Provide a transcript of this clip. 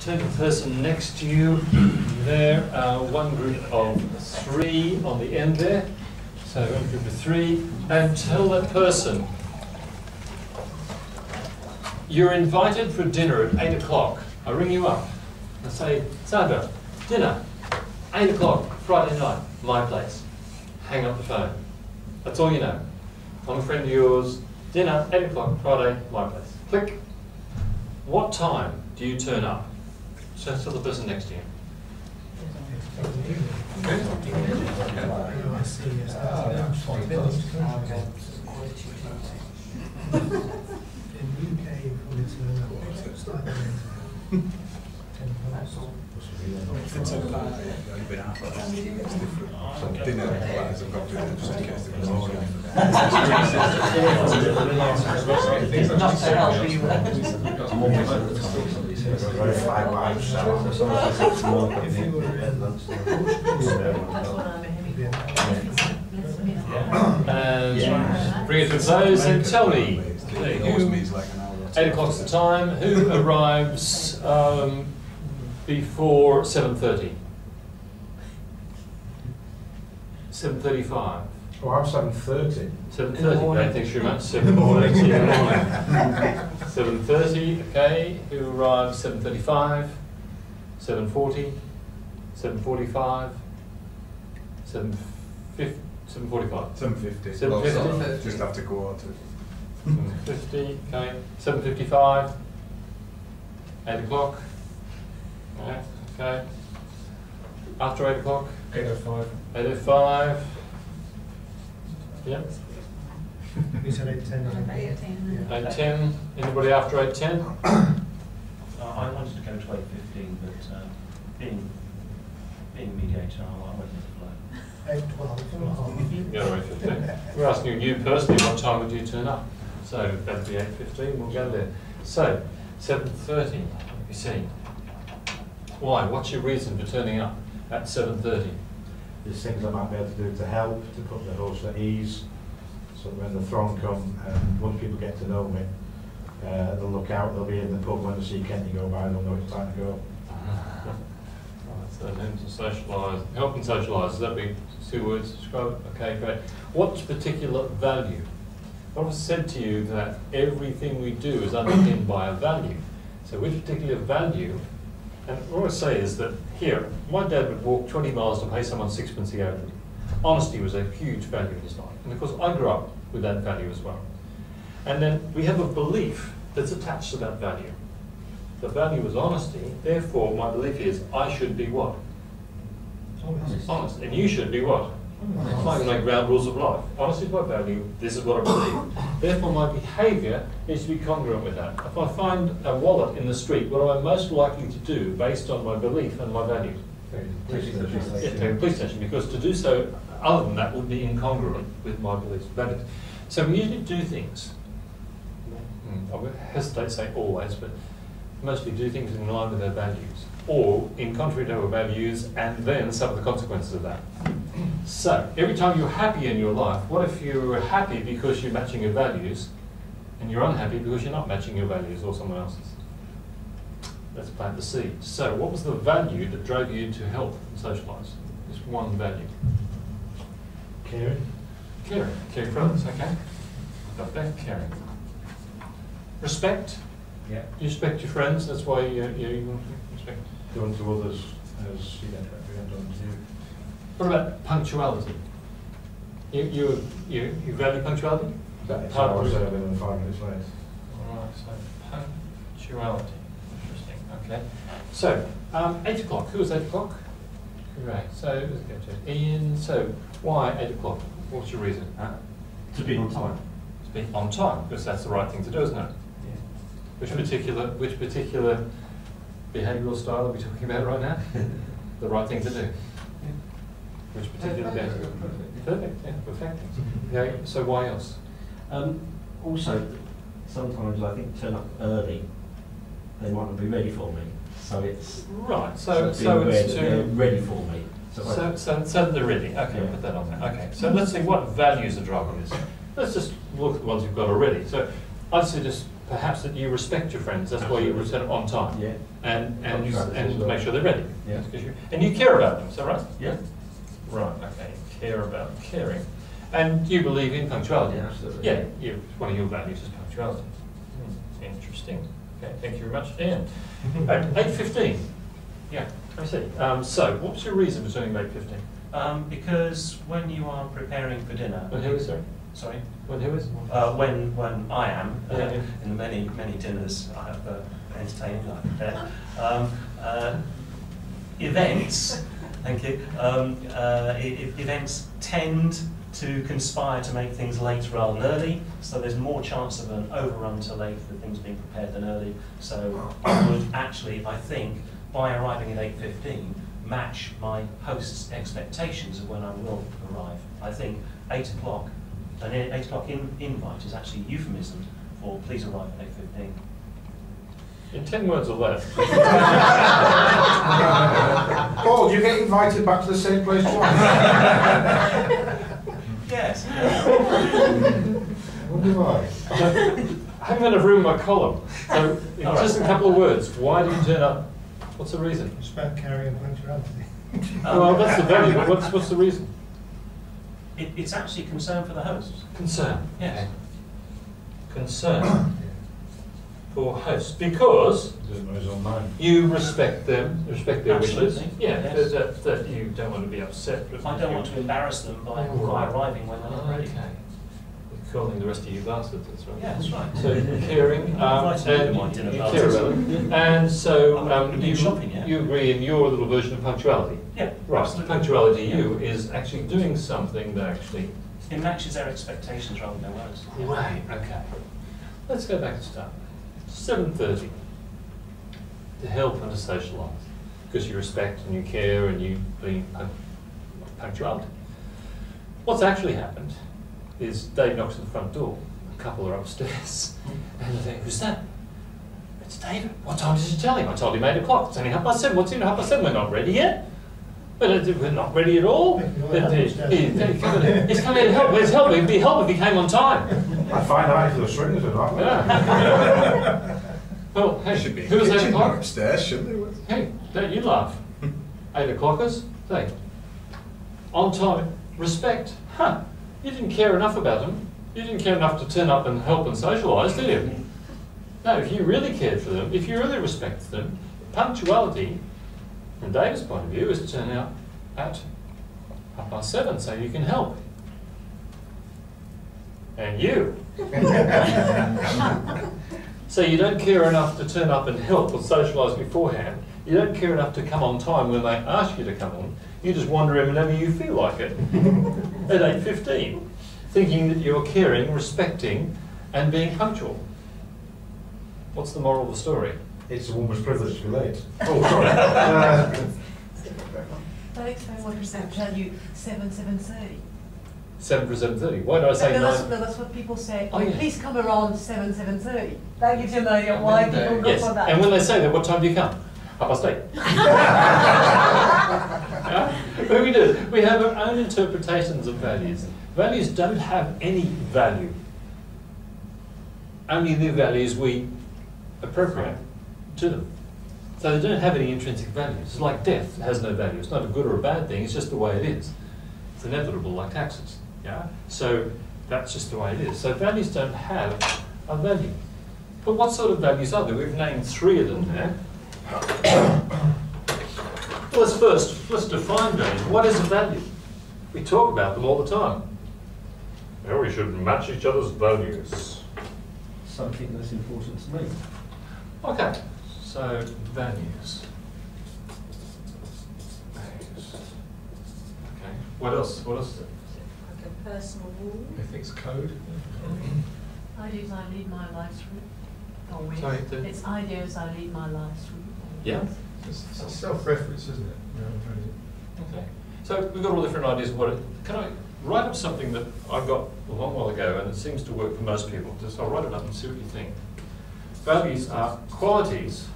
Turn to the person next to you. There are one group of three on the end there. So one group of three. And tell that person, you're invited for dinner at 8 o'clock. I ring you up. I say, Sandra, dinner, 8 o'clock, Friday night, my place. Hang up the phone. That's all you know. I'm a friend of yours. Dinner, 8 o'clock, Friday, my place. Click. What time do you turn up? So tell the person next to you. And bring it to a close and tell me, who, 8 o'clock's the time, who arrives before 7:30? 7:35. Oh, I'm 7:30. 7:30, thanks very much. 7:30 in the morning. 7:30, okay. Who arrives 7:35? 7:40? 7:45? 7:45? 7:50. 7:50. Just after quarter. 7:50, okay. 7:55? 8 o'clock? Okay. After 8 o'clock? 8:05. 8:05? Yep. You said 8:10. 8:10. Anybody after 8:10? I wanted to go to 8:15, but being mediator, I went with the flow. 8:12. Yeah, 8:15. We're asking you personally, what time would you turn up? So that'd be 8:15. We'll go there. So 7:30. You see. Why? What's your reason for turning up at 7:30? There's things I might be able to do to help, to put the host at ease, so when the throng come, and once people get to know me, they'll look out, they'll be in the pub when they see Kenny go by, they'll know it's time to go. Right, so then to socialise, help and socialise, that be 2 words to describe it? Okay, great. What particular value? I've said to you that everything we do is underpinned by a value. So which particular value? And what I say is that here, my dad would walk 20 miles to pay someone 6pence to go with him. Honesty was a huge value in his life. And of course, I grew up with that value as well. And then we have a belief that's attached to that value. The value is honesty, therefore my belief is I should be what? Honest. And you should be what? It's like my ground rules of life. Honesty is my value, this is what I believe. Therefore my behaviour needs to be congruent with that. If I find a wallet in the street, what am I most likely to do based on my belief and my value? Take a police station, because to do so other than that would be incongruent with my beliefs and values. So we usually do things, I would hesitate to say always, but mostly do things in line with our values, or in contrary to our values, and then suffer the consequences of that. So, every time you're happy in your life, what if you're happy because you're matching your values, and you're unhappy because you're not matching your values or someone else's? Let's plant the seed. So, what was the value that drove you to help and socialise? Just one value. Caring. Caring. Caring for others, okay. Got that, caring. Respect. Yeah. You respect your friends, that's why you want to respect. Do unto others as we have done to you. What about punctuality? You value punctuality? It's hours earlier than 5 minutes late. Alright, so punctuality. Interesting, okay. So, 8 o'clock. Who was 8 o'clock? Right, so let's go to Ian. So, why 8 o'clock? What's your reason? To be on time. To be on time, because that's the right thing to do, isn't it? Which particular behavioural style are we talking about right now? The right thing to do. Which particular behaviour? Perfect, yeah, perfect. Okay, so why else? Also, sometimes I think turn up early, they might not be ready for me. So it's right. So it's they're ready for me. So they're ready. Okay, yeah. Put that on there. Okay. So let's see what values are driving this. Let's just look at the ones you've got already. So I'd say just perhaps that you respect your friends. That's why you return on time. Yeah. And Contracts as well. make sure they're ready. Yeah. And you care about them. Is that right? Yeah. Right. Okay. Care about caring, and you believe in punctuality. Yeah, absolutely. Yeah. One of your values is punctuality. Interesting. Okay. Thank you very much, Dan. Right, 8:15. Yeah. I see. So, what's your reason for turning 8:15? Because when you are preparing for dinner. When who is, sorry? Sorry? When who is? When I am, Yeah. in the many dinners I have entertaining like that. Events, thank you, events tend to conspire to make things late rather than early, so there's more chance of an overrun to late for things being prepared than early. So I would actually, I think, by arriving at 8:15, match my host's expectations of when I will arrive. I think 8 o'clock, an 8 o'clock invite is actually a euphemism for please arrive at 8:15. In 10 words or less. Paul, do you get invited back to the same place twice? Yes. Wonder why? I haven't got enough room in my column. So, in All right. just a couple of words, why do you turn up? What's the reason? It's about carrying punctuality. Well, that's the value, but what's the reason? It's actually concern for the host. Concern. Yes. Concern for hosts, because Doesn't know his own mind. you respect them, respect their wishes. Absolutely, Yeah, yes. that you don't want to be upset. I don't want to embarrass them by arriving when they're not ready. Okay. You're calling the rest of you bastards, that's right. Yeah, that's right. So caring, Invited me to and my dinner you parties. care about them. And so I'm doing shopping, yeah. you agree in your little version of punctuality. Yeah, Right, absolutely. punctuality to Yeah. you is actually doing something that actually... It matches their expectations rather than their words. Right, okay. Let's go back to start. 7:30. To help and to socialise. Because you respect and you care and you bring punctuality. What's actually happened is Dave knocks at the front door. A couple are upstairs. And they think, who's that? It's David. What time did you tell him? I told him 8 o'clock. It's only 7:30. What's in 7:30? We're not ready yet. But we're not ready at all. He's coming to help. Where's help? It'd be help if he came on time. I find out if the swingers or not. Yeah. Well, hey, Should be who was 8 kitchen o'clock? upstairs, shouldn't they? Hey, don't you laugh. 8 o'clockers? Hey. On time. Respect. Huh. You didn't care enough about them. You didn't care enough to turn up and help and socialise, did you? No, if you really cared for them, if you really respected them, punctuality, from David's point of view, is to turn out at 7:30 so you can help. And you. So you don't care enough to turn up and help or socialise beforehand. You don't care enough to come on time when they ask you to come on. You just wander in whenever you feel like it. At 8:15, thinking that you're caring, respecting, and being punctual. What's the moral of the story? It's a woman's privilege to be late. Oh, sorry. That explains what percent tell you 7:30. 7 for 7:30. Why did I say 9? That's what people say. Oh, yeah. Please come around 7:30. That gives you an idea why people go Yes, for that. and when they say that, what time do you come? 8:30. Yeah? But we do. We have our own interpretations of values. Values don't have any value. Only the values we appropriate to them. So they don't have any intrinsic values. It's like death. It has no value. It's not a good or a bad thing. It's just the way it is. It's inevitable, like taxes. Yeah. So that's just the way it is. So values don't have a value. But what sort of values are there? We've named 3 of them there. Well, let's define values. What is a value? We talk about them all the time. Well, we should match each other's values. Something that's important to me. Okay, so values. Values. Okay, what else? What else? Like a personal rule. Ethics code. Ideas I lead my life through. Or with. Sorry, It's ideas I lead my life through. Yeah. It's self-reference, isn't it? Yeah, Okay. So we've got all different ideas of what it. Can I write up something that I got a long while ago, and it seems to work for most people? Just I'll write it up and see what you think. Values are qualities